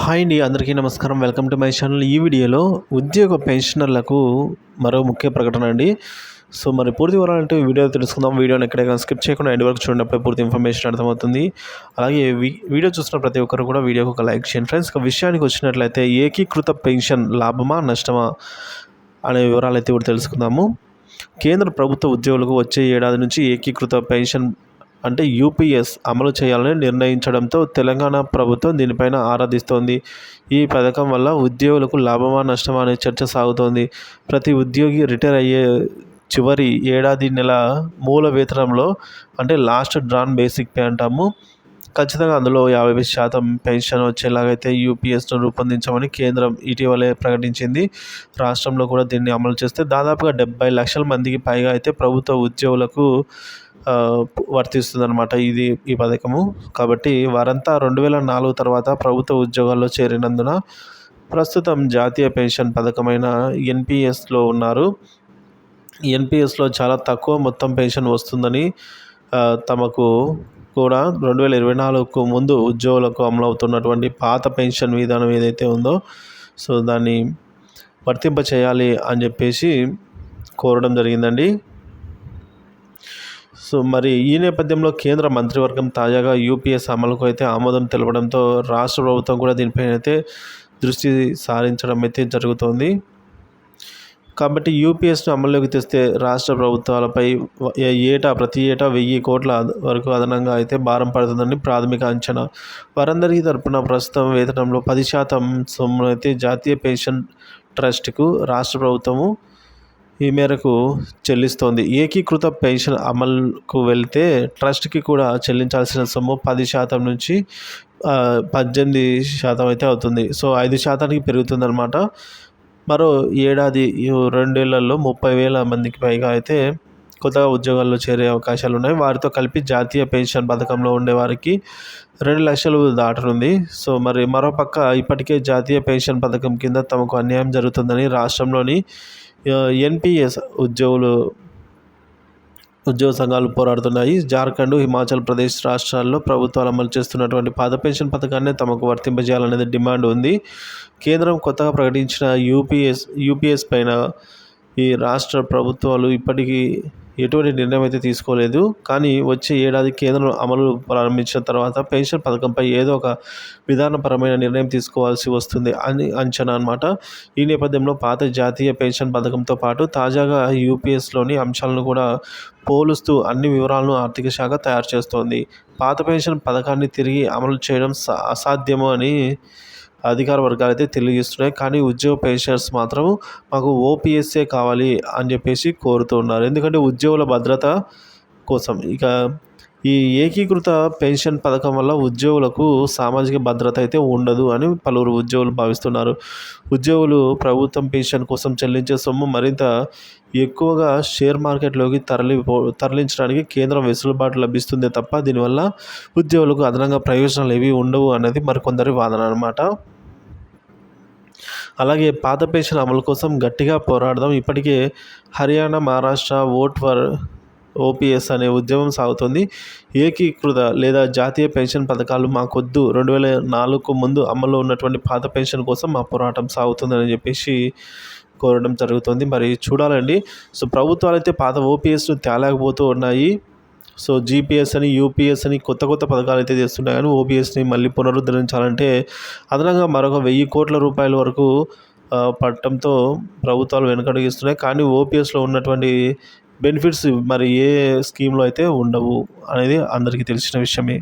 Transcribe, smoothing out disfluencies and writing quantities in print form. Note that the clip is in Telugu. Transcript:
హాయ్ అండి, అందరికీ నమస్కారం. Welcome to my channel. ఈ వీడియోలో ఉద్యోగ పెన్షనర్లకు మరో ముఖ్య ప్రకటన అండి. సో మరి పూర్తి వివరాలంటే వీడియో తెలుసుకుందాం. వీడియోని ఎక్కడైనా స్కిప్ చేయకుండా ఎండ్ వరకు చూడనప్పుడే పూర్తి ఇన్ఫర్మేషన్ అర్థమవుతుంది. అలాగే వీడియో చూస్తున్న ప్రతి ఒక్కరు కూడా వీడియోకి ఒక లైక్ చేయండి ఫ్రెండ్స్. ఇక విషయానికి వచ్చినట్లయితే ఏకీకృత పెన్షన్ లాభమా నష్టమా అనే వివరాలు అయితే కూడా తెలుసుకుందాము. కేంద్ర ప్రభుత్వ ఉద్యోగులకు వచ్చే ఏడాది నుంచి ఏకీకృత పెన్షన్ అంటే యూపీఎస్ అమలు చేయాలని నిర్ణయించడంతో తెలంగాణ ప్రభుత్వం దీనిపైన ఆరాధిస్తోంది. ఈ పథకం వల్ల ఉద్యోగులకు లాభమా నష్టమా అనే చర్చ సాగుతోంది. ప్రతి ఉద్యోగి రిటైర్ అయ్యే చివరి ఏడాది నెల మూల వేతనంలో అంటే లాస్ట్ డ్రాన్ బేసిక్ పే అంటాము, ఖచ్చితంగా అందులో 50% పెన్షన్ వచ్చేలాగైతే యూపీఎస్ను రూపొందించామని కేంద్రం ఇటీవలే ప్రకటించింది. రాష్ట్రంలో కూడా దీన్ని అమలు చేస్తే దాదాపుగా 70 లక్షల మందికి పైగా అయితే ప్రభుత్వ ఉద్యోగులకు వర్తిస్తుందన్నమాట ఈ పథకము. కాబట్టి వారంతా 2004 తర్వాత ప్రభుత్వ ఉద్యోగాల్లో చేరినందున ప్రస్తుతం జాతీయ పెన్షన్ పథకమైన ఎన్పిఎస్లో ఉన్నారు. ఎన్పిఎస్లో చాలా తక్కువ మొత్తం పెన్షన్ వస్తుందని తమకు కూడా 2024కు ముందు ఉద్యోగులకు అమలవుతున్నటువంటి పాత పెన్షన్ విధానం ఏదైతే ఉందో సో దాన్ని వర్తింప చేయాలి అని చెప్పేసి కోరడం జరిగిందండి. సో మరి ఈ నేపథ్యంలో కేంద్ర మంత్రివర్గం తాజాగా యూపీఎస్ అమలుకు అయితే ఆమోదం తెలపడంతో రాష్ట్ర ప్రభుత్వం కూడా దీనిపైన అయితే దృష్టి సారించడం అయితే జరుగుతోంది. కాబట్టి యూపీఎస్ను అమల్లోకి తెస్తే రాష్ట్ర ప్రభుత్వాలపై ప్రతి ఏటా 1000 కోట్ల వరకు అదనంగా అయితే భారం పడుతుందని ప్రాథమిక అంచనా. వారందరికీ తరపున ప్రస్తుతం వేతనంలో 10% సొమ్మును అయితే జాతీయ పెన్షన్ ట్రస్ట్కు రాష్ట్ర ప్రభుత్వము ఈ మేరకు చెల్లిస్తోంది. ఏకీకృత పెన్షన్ అమలుకు వెళ్తే ట్రస్ట్కి కూడా చెల్లించాల్సిన సొమ్ము 10% నుంచి 18% అయితే అవుతుంది. సో 5%కి పెరుగుతుందన్నమాట. మరో ఏడాది 2 ఏళ్లలో 30,000 మందికి పైగా అయితే కొత్తగా ఉద్యోగాల్లో చేరే అవకాశాలు ఉన్నాయి. వారితో కలిపి జాతీయ పెన్షన్ పథకంలో ఉండేవారికి 2 లక్షలు దాటనుంది. సో మరి మరోపక్క ఇప్పటికే జాతీయ పెన్షన్ పథకం కింద తమకు అన్యాయం జరుగుతుందని రాష్ట్రంలోని ఎన్పిఎస్ ఉద్యోగ సంఘాలు పోరాడుతున్నాయి. జార్ఖండ్, హిమాచల్ ప్రదేశ్ రాష్ట్రాల్లో ప్రభుత్వాలు అమలు చేస్తున్నటువంటి పాత పెన్షన్ పథకాన్ని తమకు వర్తింపజేయాలనేది డిమాండ్ ఉంది. కేంద్రం కొత్తగా ప్రకటించిన యూపీఎస్ పైన ఈ రాష్ట్ర ప్రభుత్వాలు ఇప్పటికీ ఎటువంటి నిర్ణయం అయితే తీసుకోలేదు. కానీ వచ్చే ఏడాది కేంద్రం అమలు ప్రారంభించిన తర్వాత పెన్షన్ పథకంపై ఏదో ఒక విధానపరమైన నిర్ణయం తీసుకోవాల్సి వస్తుంది అని అంచనా అన్నమాట. ఈ నేపథ్యంలో పాత జాతీయ పెన్షన్ పథకంతో పాటు తాజాగా యూపీఎస్లోని అంశాలను కూడా పోలుస్తూ అన్ని వివరాలను ఆర్థిక శాఖ తయారు చేస్తోంది. పాత పెన్షన్ పథకాన్ని తిరిగి అమలు చేయడం అసాధ్యము అని అధికార వర్గాలు అయితే తెలియజేస్తున్నాయి. కానీ ఉద్యోగ పెన్షనర్స్ మాత్రం మాకు ఓపీఎస్ఏ కావాలి అని చెప్పేసి కోరుతూ ఉన్నారు. ఎందుకంటే ఉద్యోగుల భద్రత కోసం. ఇక ఈ ఏకీకృత పెన్షన్ పథకం వల్ల ఉద్యోగులకు సామాజిక భద్రత అయితే ఉండదు అని పలువురు ఉద్యోగులు భావిస్తున్నారు. ఉద్యోగులు ప్రభుత్వం పెన్షన్ కోసం చెల్లించే సొమ్ము మరింత ఎక్కువగా షేర్ మార్కెట్లోకి తరలించడానికి కేంద్రం వెసులుబాటు లభిస్తుందే తప్ప దీనివల్ల ఉద్యోగులకు అదనంగా ప్రయోజనాలు ఏవి ఉండవు అనేది మరికొందరి వాదన అన్నమాట. అలాగే పాత పెన్షన్ అమలు కోసం గట్టిగా పోరాడదాం. ఇప్పటికే Haryana, Maharashtra vote for OPS అనే ఉద్యమం సాగుతుంది. ఏకీకృత లేదా జాతీయ పెన్షన్ పథకాలు మాకొద్దు, 2004కు ముందు అమల్లో ఉన్నటువంటి పాత పెన్షన్ కోసం మా పోరాటం సాగుతుందని చెప్పేసి కోరడం జరుగుతుంది. మరి చూడాలండి. సో ప్రభుత్వాలు అయితే పాత ఓపీఎస్ను తేలేకపోతూ ఉన్నాయి. సో జీపీఎస్ అని, యూపీఎస్ అని కొత్త పథకాలు అయితే తెస్తున్నాయి. కానీ ఓపీఎస్ని మళ్ళీ పునరుద్ధరించాలంటే అదనంగా మరొక 1000 కోట్ల రూపాయల వరకు పడటంతో ప్రభుత్వాలు వెనకడుగిస్తున్నాయి. కానీ ఓపీఎస్లో ఉన్నటువంటి బెనిఫిట్స్ మరి ఏ స్కీమ్లో అయితే ఉండవు అనేది అందరికీ తెలిసిన విషయమే.